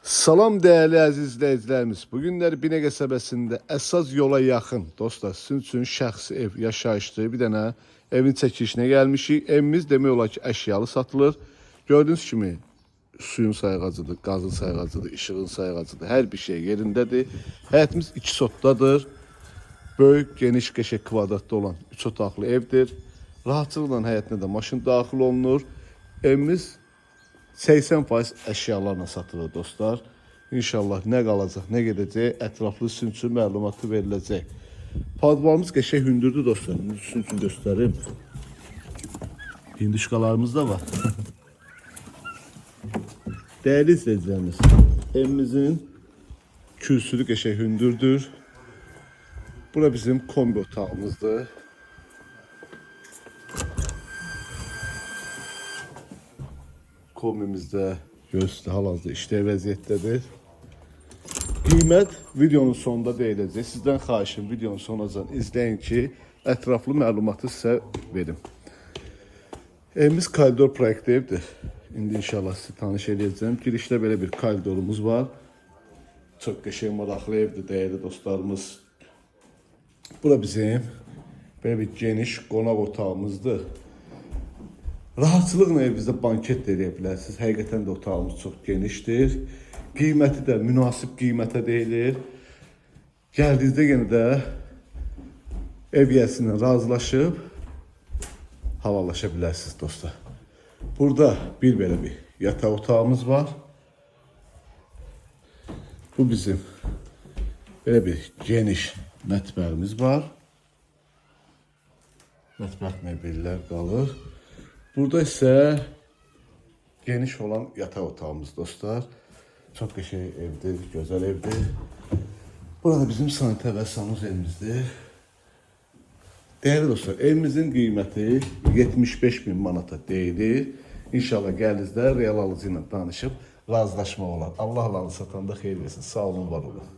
Salam değerli əziz izləyicilərimiz. Bugünlər Binə qəsəbəsində əsas yola yaxın dostlar sizin üçün şəxsi ev yaşayışlı bir dənə evin çəkilişinə gəlmişik. Evimiz demək olar ki əşyalı satılır. Gördüyünüz kimi suyun sayğacıdır, qazın sayğacıdır, işığın sayğacıdır. Hər bir şey yerindədir. Həyətimiz 2 sotdadır. Böyük, geniş, qəşəng kvadratda olan 3 otaqlı evdir. Rahatçılıqla həyətinə də maşın daxil olunur. Evimiz 80% əşyalarla satılır dostlar. İnşallah nə qalacaq, nə gedəcək, ətraflı sizin üçün məlumatı veriləcək. Padvalımız qəşəng hündürdür dostlar. Sizin üçün göstərim. Hinduşkalarımız da var. Değerli izləyicilərimiz, evimizin kürsülü qəşəng hündürdür. Bura bizim kombi otağımızdır. Kombimizdə görürsünüz hal-hazırda işləyə vəziyyətdədir. Qiymət videonun sonunda deyiləcək. Sizdən xahişim videonun sonucan izləyin ki, ətraflı məlumatı sizə verim. Evimiz koridor proyektli evdir. İndi inşallah sizi tanış edəcəm. Girişdə belə bir koridorumuz var. Çox qəşəng maraqlı evdir dəyərli dostlarımız. Bura bizim belə bir geniş qonaq otağımızdır. Rahatçılıqla evinizdə banket də edə bilərsiniz. Həqiqətən də otağımız çox genişdir. Qiyməti də münasib qiymətə deyilir. Gəldiyinizdə yenə də ev yiyəsindən razılaşıb halallaşa bilərsiniz dostlar. Burada belə bir yataq otağımız var. Bu bizim belə bir geniş mətbəximiz var. Mətbəx mebellər qalır. Burada ise geniş olan yataq otağımız dostlar. Çok qəşəng evdir, güzel evdir. Burada bizim sanitar və sanuzelімizdir. Değerli dostlar, evimizin qiyməti 75.000 manata deyilir. İnşallah gəldinizdə real alıcı ilə danışıb razılaşmaq olar. Allah alanı satanda xeyir versin. Sağ olun, var olun.